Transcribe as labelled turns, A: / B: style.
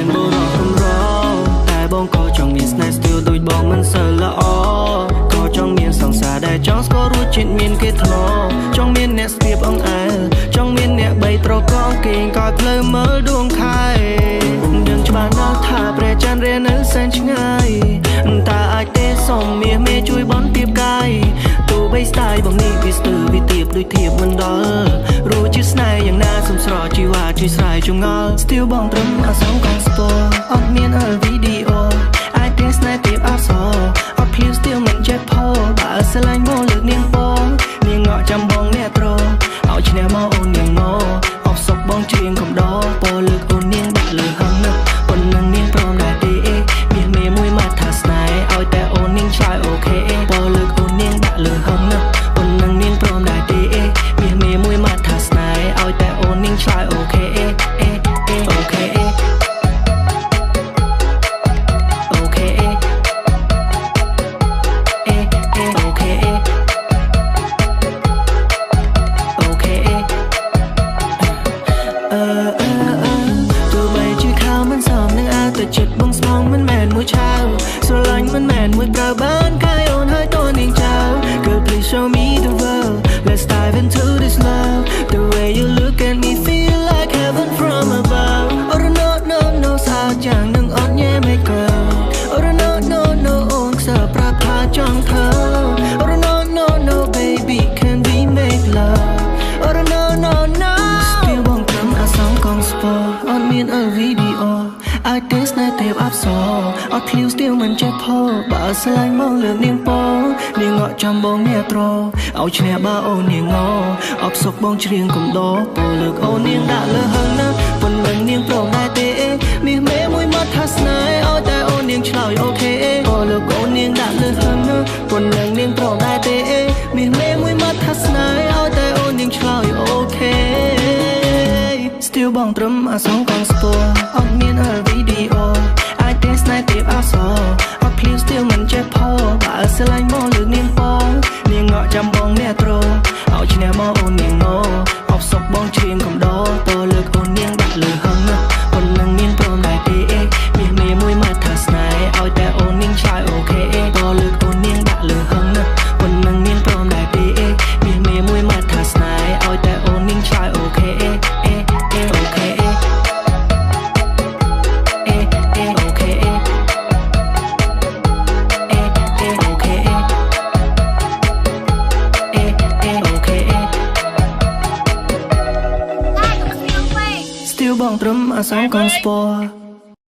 A: មានបុរសកំរតែបងក៏ចង់មានស្នេហ៍ស្ទៀវដូចបងមិនសូវល្អក៏ចង់មានសង្សារដែលចង់ស្គាល់រួចជាតិមានគេធ្លាប់ចង់មានអ្នកស្ទាបអង្អែលចង់មានអ្នកបីត្រកងគេងក៏ភ្លឺមើលដួងខែដឹងច្បាស់ណាស់ថាព្រះច័ន្ទរៀននៅសែនឆ្ងាយតើអាចទេសុំមាសមេជួយបន់ទៀបកាយទោះបីស្ដាយបងនេះវាស្ទើរវាទៀបដូចធៀបមិនដល់រួចជាស្នេហ៍យ៉ាងណាសំស្រកជីវ៉ាជួយស្រ័យចងល់ស្ទៀវបងត្រឹមអសងកងស្ពរអត់មានវីដេអូអាចទេស្នេហ៍ទៀបអសអត់ភ្លៀវស្ទៀវមិនចេះផោបើស្រឡាញ់មកលើកនាងបងនាងងក់ចាំបងអ្នកត្រឲ្យឈ្នះមកអូននាងមកអបសុកបងច្រៀងកំដរពោលើកអូននាងដាក់លើហឹងណាប៉ុណ្ណឹងនាងព្រមដែរទេមានមេមួយមកថាស្នេហ៍ឲ្យតែអូននាងឆ្លើយអូខេពោលើកអូននាងដាក់លើហឹងណាប៉ុណ្ណឹងនាងព្រមដែរទេមានមេមួយមកថាស្នេហ៍ឲ្យតែអូននាងឆ្លើយអូខេអូខេចិត្តបងស្មងមិនមែនមួយឆាវស្រឡាញ់មិនមែនមួយប្រើបានកាយអូនហើយតើនាងចៅ Girl please show me the world Let's dive into this love The way you look at me feel like heaven from above Oh no no no សាយ៉ាងនឹងអត់ញ៉ែមិនកើ Oh no no no អូនខ្សែប្រាប់ថាចង់ធ្វើ Oh no no no baby can we make love Oh no no no ស្ទៀវបងត្រឹមអាសងកងស្ពរអត់មានវីដេអូអាចទេស្នេហ៍ទេពអប្សរអត់ឃ្លៀវស្ទៀវមិនចេះផោបើស្រឡាញ់មកលើកនាងបងនាងងក់ចាំបងអ្នកត្រឲ្យឈ្នះបើអូននាងងអបសុកបងច្រៀងកំដរពោលើកអូននាងដាក់លើហឹងណាប៉ុណ្ណឹងនាងព្រមដែរទេមាសមេមួយមកថាស្នេហ៍ឲ្យតែអូននាងឆ្លើយអូខេពោលើកអូននាងដាក់លើហឹងណាប៉ុណ្ណឹងនាងព្រមដែរទេមាសមេមួយមកថាស្នេហ៍ឲ្យតែអូននាងឆ្លើយអូខេស្ទៀវបងត្រឹមអាសងកងស្ពរអត់មានវីដេអូអាចទេស្នេហ៍ទេពអសអត់ភ្លៀវស្ទៀវមិនចេះផោបើស្រឡាញ់មកលើកនាងបងនាងងក់ចាំបងអ្នកត្រឲ្យឈ្នះមកអូននាងមកអបសុកបងច្រៀងកំដរតលើកអូននាងដាក់លើហឹងណាប៉ុណ្ណឹងនាងព្រមដែរទេមាសមេមួយមកថាស្នេហ៍ឲ្យតែអូននាងឆ្លើយអូខេតលើកអូននាងដាក់លើហឹងណាប៉ុណ្ណឹងនាងព្រមដែរទេមាសមេមួយមកថាស្នេហ៍ឲ្យតែអូននាងឆ្លើយអូខេបងត្រឹមអាសងកងស្ពរ